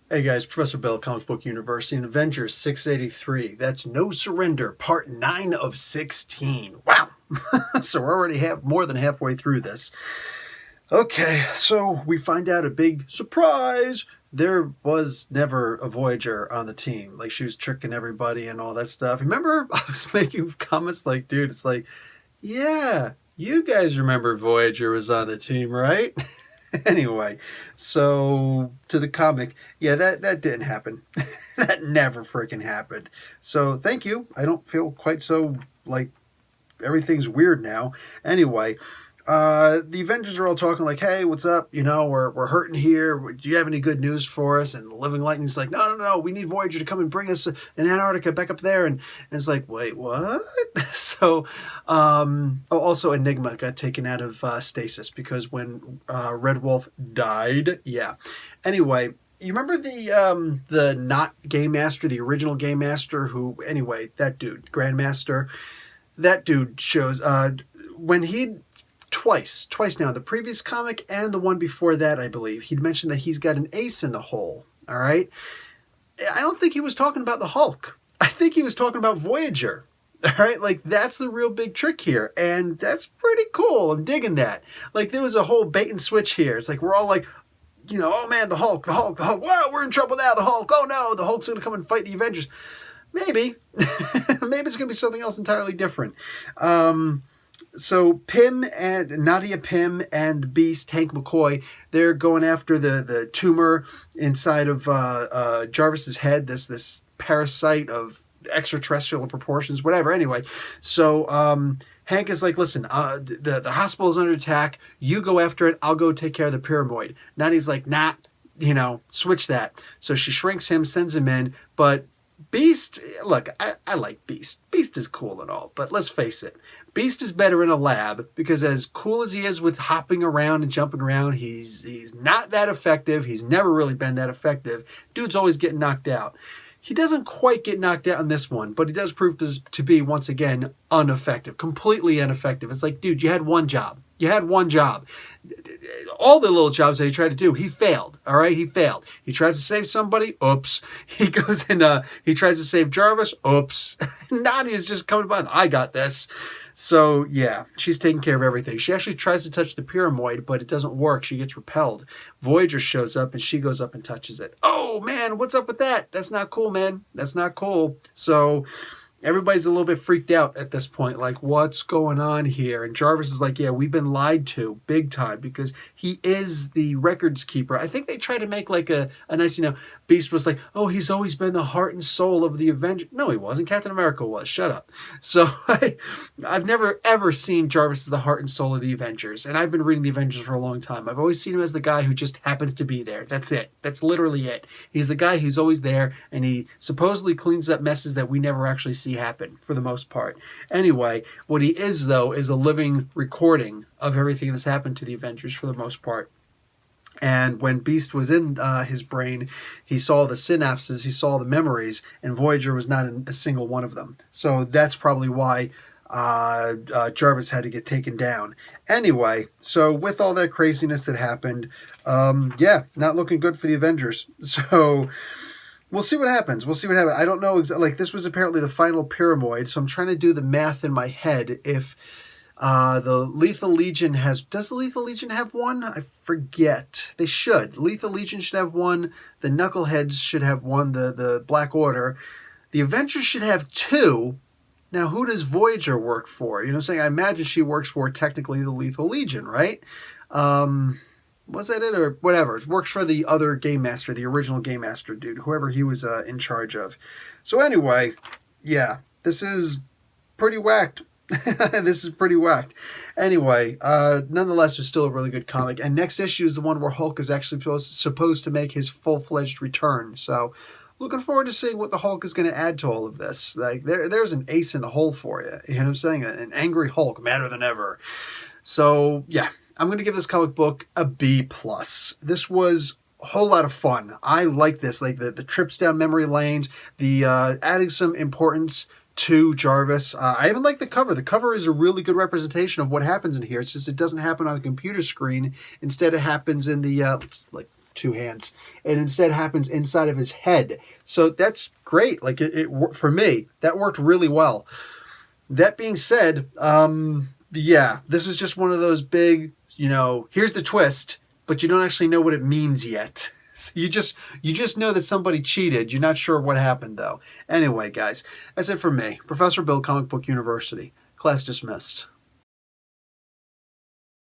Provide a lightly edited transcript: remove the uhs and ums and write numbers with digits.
Hey guys, Professor Bill, Comic Book University, and Avengers 683. That's No Surrender, part 9 of 16. Wow! So we're already more than halfway through this. Okay, so we find out a big surprise. There was never a Voyager on the team. Like, she was tricking everybody and all that stuff. Remember, I was making comments like, dude, it's like, yeah, you guys remember Voyager was on the team, right? Anyway, so to the comic, yeah, that didn't happen. That never freaking happened. So thank you. I don't feel quite so like everything's weird now. Anyway, the Avengers are all talking like, "Hey, what's up? You know, we're hurting here. Do you have any good news for us?" And the Living Lightning's like, "No. We need Voyager to come and bring us in Antarctica back up there." And it's like, wait, what? So, also Enigma got taken out of stasis because when Red Wolf died. Yeah. Anyway. You remember the not Game Master, the original Game Master, who, anyway, that dude, Grandmaster, that dude shows, when he twice now, the previous comic and the one before that, I believe, he'd mentioned that he's got an ace in the hole. All right. I don't think he was talking about the Hulk. I think he was talking about Voyager. All right. Like, that's the real big trick here. And that's pretty cool. I'm digging that. Like, there was a whole bait and switch here. It's like, we're all like, you know, oh man, the Hulk. Wow, we're in trouble now. The Hulk. Oh no, the Hulk's going to come and fight the Avengers. Maybe. Maybe it's going to be something else entirely different. So Nadia Pym and the Beast, Hank McCoy, they're going after the tumor inside of Jarvis's head, this parasite of extraterrestrial proportions, whatever. Anyway, so Hank is like, listen, the hospital is under attack. You go after it. I'll go take care of the pyramid. Nadia's like, nah, switch that. So she shrinks him, sends him in, but Beast, look, I like Beast. Beast is cool and all, but let's face it. Beast is better in a lab because as cool as he is with hopping around and jumping around, he's not that effective. He's never really been that effective. Dude's always getting knocked out. He doesn't quite get knocked out in this one, but he does prove to be, once again, ineffective. Completely ineffective. It's like, dude, you had one job. You had one job. All the little jobs that he tried to do, he failed. All right, he failed. He tries to save somebody. Oops. He goes and he tries to save Jarvis. Oops. Nadia's just coming by. I got this. So, yeah, she's taking care of everything. She actually tries to touch the pyramid, but it doesn't work. She gets repelled. Voyager shows up, and she goes up and touches it. Oh, man, what's up with that? That's not cool, man. That's not cool. So everybody's a little bit freaked out at this point, like, what's going on here? And Jarvis is like, yeah, we've been lied to big time because he is the records keeper. I think they tried to make like a nice, Beast was like, oh, he's always been the heart and soul of the Avengers. No, he wasn't. Captain America was. Shut up. So I've never, ever seen Jarvis as the heart and soul of the Avengers. And I've been reading the Avengers for a long time. I've always seen him as the guy who just happens to be there. That's it. That's literally it. He's the guy who's always there, and he supposedly cleans up messes that we never actually see happen for the most part. Anyway, what he is, though, is a living recording of everything that's happened to the Avengers for the most part. And when Beast was in his brain, he saw the synapses, he saw the memories, and Voyager was not in a single one of them. So that's probably why Jarvis had to get taken down. Anyway, so with all that craziness that happened, yeah, not looking good for the Avengers. So we'll see what happens. I don't know exactly. Like, this was apparently the final pyramid, so I'm trying to do the math in my head. If the Lethal Legion does the Lethal Legion have one? I forget. They should. Lethal Legion should have one. The Knuckleheads should have one. The Black Order. The Avengers should have two. Now, who does Voyager work for? You know what I'm saying? I imagine she works for, technically, the Lethal Legion, right? Was that it or whatever? It works for the other Game Master, the original Game Master dude, whoever he was in charge of. So anyway, yeah, this is pretty whacked. This is pretty whacked. Anyway, nonetheless, it's still a really good comic. And next issue is the one where Hulk is actually supposed to make his full-fledged return. So looking forward to seeing what the Hulk is going to add to all of this. Like, there's an ace in the hole for you. You know what I'm saying? An angry Hulk, madder than ever. So, yeah, I'm going to give this comic book a B+. This was a whole lot of fun. I like this, like the trips down memory lanes, the adding some importance to Jarvis. I even like the cover. The cover is a really good representation of what happens in here. It's just it doesn't happen on a computer screen. Instead, it happens in the like two hands. It instead happens inside of his head. So that's great. Like for me, that worked really well. That being said, yeah, this was just one of those big, here's the twist, but you don't actually know what it means yet. So you just know that somebody cheated. You're not sure what happened though. Anyway, guys, that's it for me. Professor Bill, Comic Book University. Class dismissed.